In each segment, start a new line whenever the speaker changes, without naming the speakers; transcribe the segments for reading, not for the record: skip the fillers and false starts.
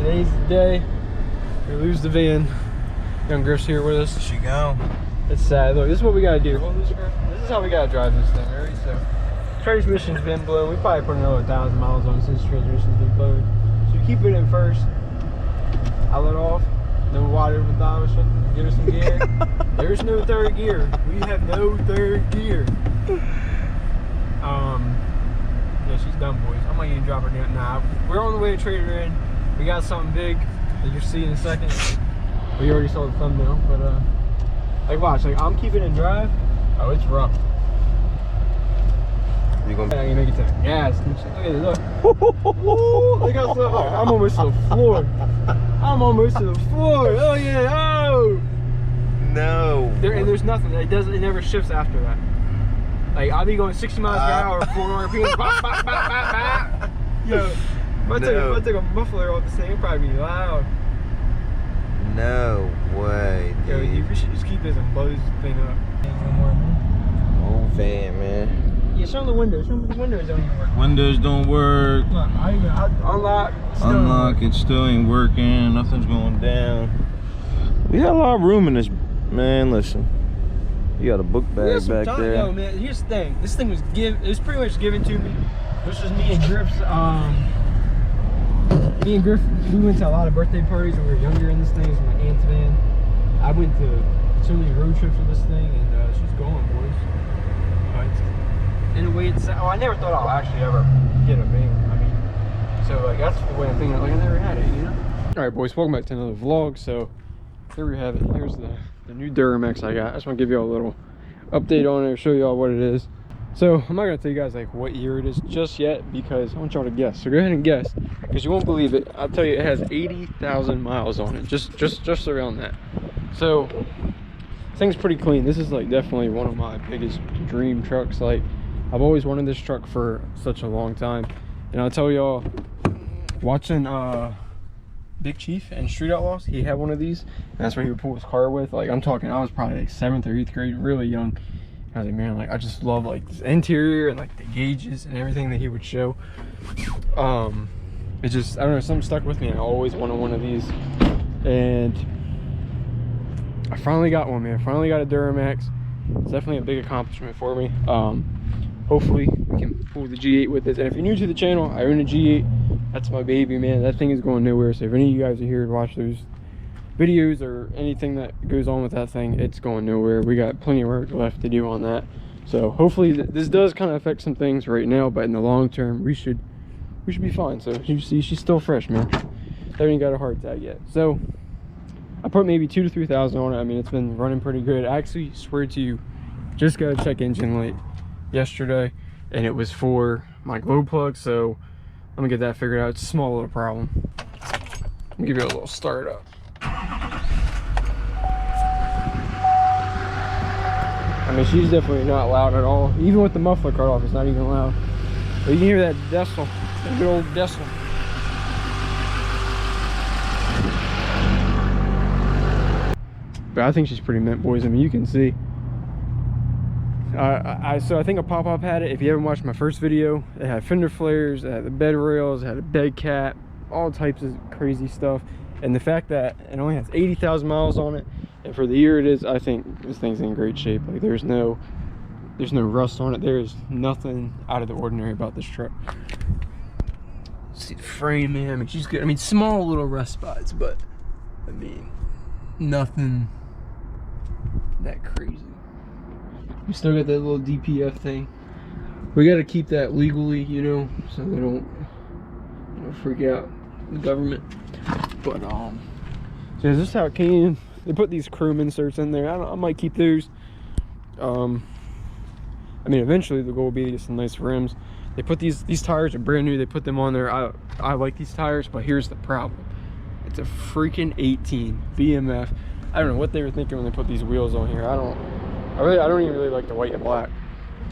Today's the day. We lose the van. Young Griff's here with us.
She go.
It's sad. Look, this is what we gotta do. This is how we gotta drive this thing, alright? So, transmission's been blown. We probably put another 1,000 miles on it since transmission's been blown. So we keep it in first. I let off. No water with the give her some gear. There's no third gear. We have no third gear. Yeah, she's done, boys. I might even drop her down. Nah, we're on the way to trade her in. We got something big that you'll see in a second. We already saw the thumbnail, but like watch, like I'm keeping it drive. Oh, it's rough.
You gonna
I can make it to the gas. Look at it, look. Look how slow. I'm almost to the floor. I'm almost to the floor. Oh yeah, oh.
No.
There's nothing. It never shifts after that. Like I'll be going 60 miles per hour, 400 RPM. Bop, bop, bop, bop, bop. Yo, if I took a muffler off this thing, it'd probably be loud.
No way, dude.
Yo, we should just keep this and blow this thing up.
Old van, man.
Yeah, show them the windows. Show them the windows don't even work.
Windows don't work.
Look, I unlock.
Unlock, it still ain't working. Nothing's going down. We had a lot of room in this, man. Listen, you got a book bag back there.
Yo, man, here's the thing. This thing was pretty much given to me. This was me and Griff's. Me and Griff, we went to a lot of birthday parties when we were younger in this thing. It's my aunt's van. I went to so many road trips with this thing, and she's going, boys. In a way, it's. Oh, I never thought I'll actually ever get a van. I mean, so like that's the way I'm thinking. Like I never had it, you know. All right, boys. Welcome back to another vlog. So here we have it. Here's the new Duramax I got. I just want to give you all a little update on it, show you all what it is. So I'm not gonna tell you guys like what year it is just yet because I want y'all to guess. So go ahead and guess because you won't believe it. I'll tell you, it has 80,000 miles on it, just around that. So this thing's pretty clean. This is like definitely one of my biggest dream trucks. Like I've always wanted this truck for such a long time, and I'll tell y'all, watching Big Chief and Street Outlaws, he had one of these, and that's what he would pull his car with. Like I'm talking, I was probably like 7th or 8th grade, really young. I was like, man, like I just love like this interior and like the gauges and everything that he would show. It just, I don't know, something stuck with me. I always wanted one of these, and I finally got one, man. I finally got a Duramax. It's definitely a big accomplishment for me. Hopefully we can pull the G8 with this. And if you're new to the channel, I own a G8. That's my baby, man. That thing is going nowhere. So if any of you guys are here to watch those videos or anything that goes on with that thing, it's going nowhere. We got plenty of work left to do on that. So hopefully this does kind of affect some things right now, but in the long term we should be fine. So you see, she's still fresh, man. They ain't got a heart attack yet. So I put maybe 2,000 to 3,000 on it. I mean, it's been running pretty good. I actually swear to you, just got a check engine light yesterday, and it was for my glow plug. So I'm gonna get that figured out. It's a small little problem. Let me give you a little start up. I mean, she's definitely not loud at all. Even with the muffler cut off, it's not even loud. But you can hear that decibel, that good old decibel. But I think she's pretty mint, boys. I mean, you can see. So I think a pop-up had it. If you haven't watched my first video, it had fender flares, it had the bed rails, it had a bed cap, all types of crazy stuff. And the fact that it only has 80,000 miles on it, and for the year it is, I think this thing's in great shape. Like there's no rust on it. There's nothing out of the ordinary about this truck. See the frame, man. I mean, she's good. I mean, small little rust spots, but I mean, nothing that crazy. We still got that little DPF thing. We got to keep that legally, you know, so they don't, you know, freak out the government. But so this is how it came. They put these chrome inserts in there. I might keep those. I mean, eventually the goal will be to get some nice rims. They put these tires are brand new. They put them on there. I like these tires, but here's the problem. It's a freaking 18 BMF. I don't know what they were thinking when they put these wheels on here. I don't even really like the white and black.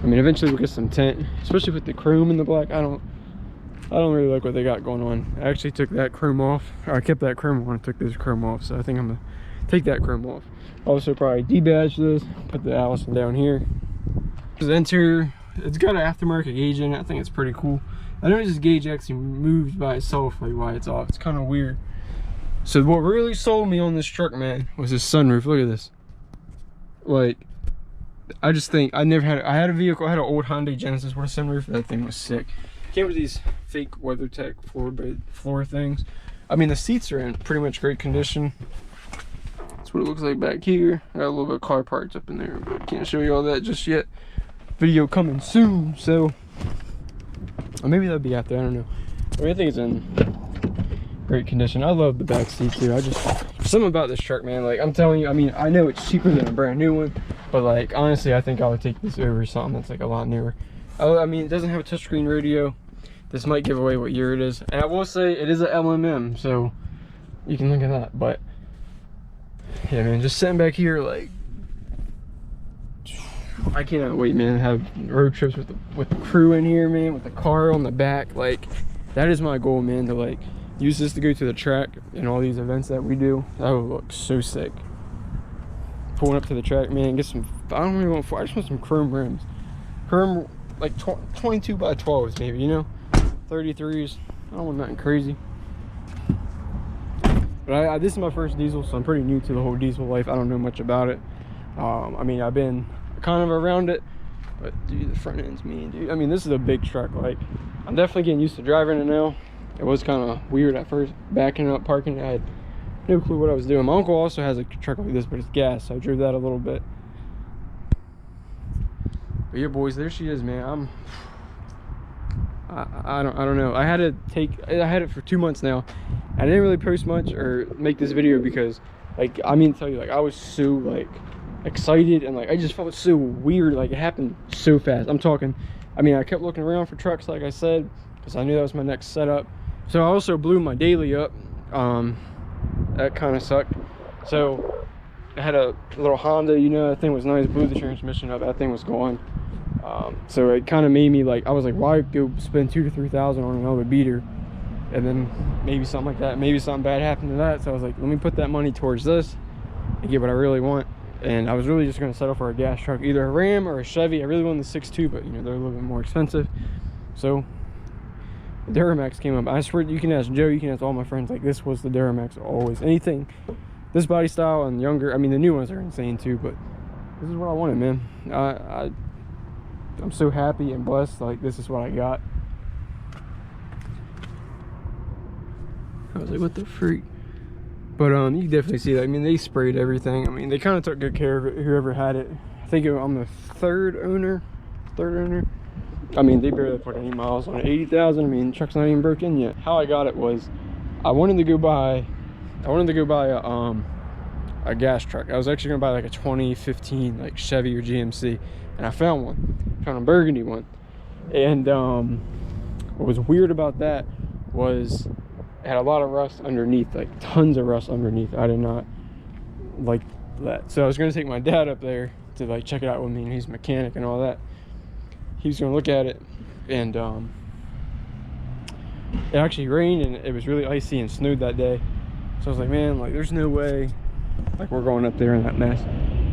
I mean, eventually we'll get some tint, especially with the chrome and the black. I don't really like what they got going on. I actually took that chrome off. Or I kept that chrome on and took this chrome off. So I think I'm gonna take that chrome off. Also probably debadge this, put the Allison down here. The interior, it's got an aftermarket gauge in it. I think it's pretty cool. I noticed this gauge actually moves by itself, like why it's off. It's kind of weird. So what really sold me on this truck, man, was this sunroof. Look at this. Like, I just think I had a vehicle. I had an old Hyundai Genesis with a sunroof. That thing was sick. Came with these fake WeatherTech floor things. I mean, the seats are in pretty much great condition. That's what it looks like back here. I got a little bit of car parts up in there, but can't show you all that just yet. Video coming soon, so, or maybe that'll be out there, I don't know. I mean, I think it's in great condition. I love the back seat too. Something about this truck, man, like I'm telling you, I mean, I know it's cheaper than a brand new one, but like honestly, I think I would take this over something that's like a lot newer. I mean, it doesn't have a touchscreen radio. This might give away what year it is, and I will say it is a LMM, so you can look at that. But yeah, man, just sitting back here, like, I cannot wait, man, to have road trips with the crew in here, man, with the car on the back. Like, that is my goal, man, to like use this to go to the track and all these events that we do. That would look so sick. Pulling up to the track, man, get some, I don't really want, I just want some chrome rims. Chrome, like 22 by 12s maybe, you know? 33s. I don't want nothing crazy. But this is my first diesel, so I'm pretty new to the whole diesel life. I don't know much about it. I mean, I've been kind of around it, but dude, the front end's mean, dude. I mean, this is a big truck. Like, I'm definitely getting used to driving it now. It was kind of weird at first, backing up, parking. I had no clue what I was doing. My uncle also has a truck like this, but it's gas, so I drove that a little bit. But yeah, boys, there she is, man. I don't know. I had it for 2 months now. I didn't really post much or make this video because, like, I mean to tell you, like, I was so like excited and like I just felt so weird. Like, it happened so fast. I'm talking, I mean, I kept looking around for trucks, like I said, because I knew that was my next setup. So I also blew my daily up. That kind of sucked. So I had a little Honda, you know, that thing was nice. Blew the transmission up. That thing was gone. So it kind of made me like, I was like, why go spend $2,000 to $3,000 on another beater, and then maybe something like that, maybe something bad happened to that. So I was like, let me put that money towards this and get what I really want. And I was really just going to settle for a gas truck, either a Ram or a Chevy. I really wanted the 6.2, but you know, they're a little bit more expensive. So the Duramax came up. I swear, you can ask Joe, you can ask all my friends, like, this was the Duramax always. Anything this body style and younger, I mean, the new ones are insane too, but this is what I wanted, man. I'm so happy and blessed. Like, this is what I got. I was like, what the freak? But you can definitely see that. I mean, they sprayed everything. I mean, they kind of took good care of it, whoever had it. I think I'm the third owner. I mean, they barely put any miles on it. 80,000. I mean, the truck's not even broken yet. How I got it was, I wanted to go buy a gas truck. I was actually gonna buy like a 2015 like Chevy or GMC, and I found one. Found a burgundy one. And what was weird about that was it had a lot of rust underneath, like tons of rust underneath. I did not like that. So I was gonna take my dad up there to like check it out with me, and he's a mechanic and all that. He was gonna look at it, and it actually rained and it was really icy and snowed that day. So I was like, man, like, there's no way like we're going up there in that mess.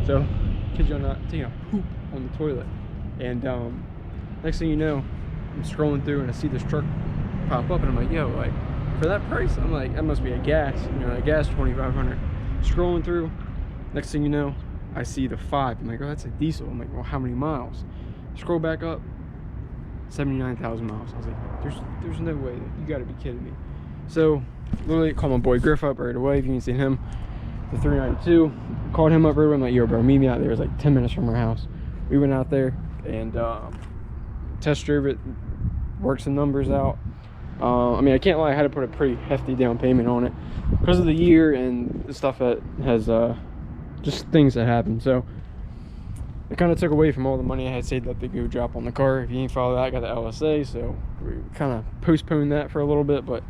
So kid you not, taking a poop on the toilet. And next thing you know, I'm scrolling through and I see this truck pop up, and I'm like, yo, like, for that price, I'm like, that must be a gas, you know, a gas 2,500. Scrolling through, next thing you know, I see the 5. I'm like, oh, that's a diesel. I'm like, well, how many miles? Scroll back up, 79,000 miles. I was like, there's no way. You got to be kidding me. So literally called my boy Griff up right away. If you can see him, the 392. Called him up right away. I'm like, yo, bro, meet me out there. It was like 10 minutes from our house. We went out there and test drove it, worked some numbers out. I mean, I can't lie, I had to put a pretty hefty down payment on it because of the year and the stuff that has just things that happen. So it kind of took away from all the money I had saved up to go drop on the car. If you ain't follow that, I got the LSA, so we kind of postponed that for a little bit, but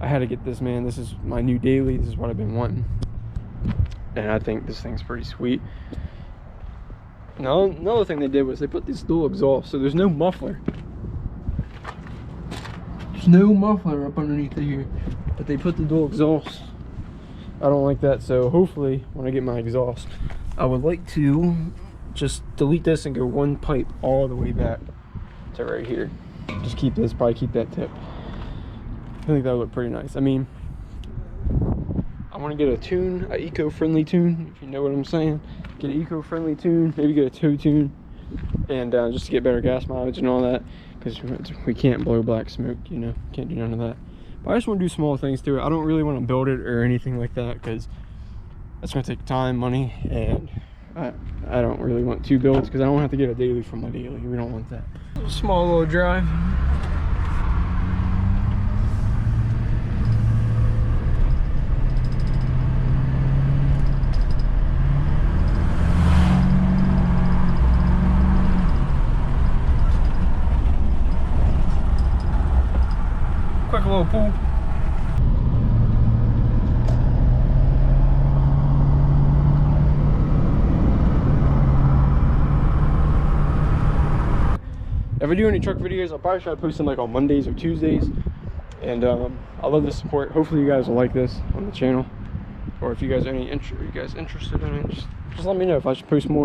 I had to get this, man. This is my new daily. This is what I've been wanting, and I think this thing's pretty sweet. Now, another thing they did was they put this dual exhaust, so there's no muffler. There's no muffler up underneath here, but they put the dual exhaust. I don't like that, so hopefully when I get my exhaust, I would like to just delete this and go one pipe all the way back to right here. just keep this, probably keep that tip. I think that would look pretty nice. I mean, I want to get a tune, an eco-friendly tune, if you know what I'm saying. Get an eco-friendly tune, maybe get a tow tune, and just to get better gas mileage and all that, because we can't blow black smoke, you know, can't do none of that. But I just want to do small things to it. I don't really want to build it or anything like that, because that's going to take time, money, and I don't really want 2 builds, because I don't have to get a daily from my daily. We don't want that. Small little drive. Quick little pool. If I do any truck videos, I'll probably try to post them like on Mondays or Tuesdays. And I love the support. Hopefully you guys will like this on the channel. Or if you guys are interested in it, just let me know if I should post more.